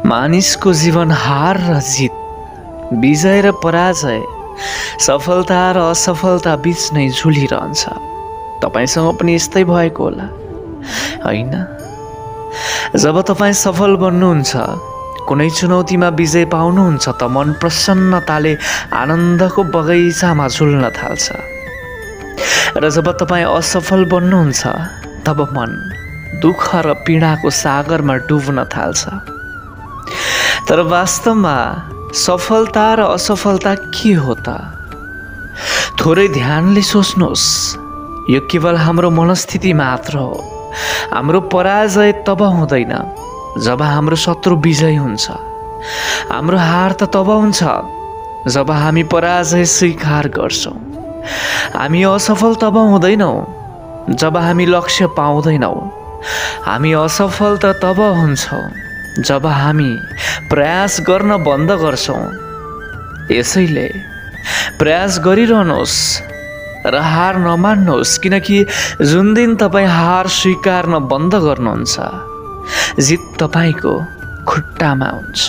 मानिसको जीवन हार र जित, विजय र पराजय, सफलता र असफलता बीच नै झुलिरहन्छ। तपाईसँग पनि यस्तै भएको होला हैन? जब तपाईँ सफल बन्नुहुन्छ, कुनै चुनौतीमा विजय पाउनुहुन्छ त मन प्रसन्नताले आनन्दको बगैँचामा झुल्न थाल्छ। र जब तपाईँ असफल बन्नुहुन्छ, तब मन दुःख र पीडाको सागरमा डुब्न थाल्छ। तर वास्तवमा सफलता र असफलता के हो त? थोरै ध्यानले सोच्नुहोस्, यो केवल हाम्रो मनस्थिति मात्र हो। हाम्रो पराजय तब हुँदैन जब हाम्रो शत्रु विजय हुन्छ। हाम्रो हार त तब हुन्छ जब हामी पराजय स्वीकार गर्छौँ। हामी असफल तब हुँदैनौँ जब हामी लक्ष्य पाउँदैनौँ। हामी असफल त तब हुन्छौँ जब हामी प्रयास गर्न बन्द गर्छौँ। यसैले प्रयास गरिरहनुहोस् र हार नमान्नुहोस्, किनकि जुन दिन तपाईँ हार स्वीकार्न बन्द गर्नुहुन्छ, जित तपाईँको खुट्टामा हुन्छ।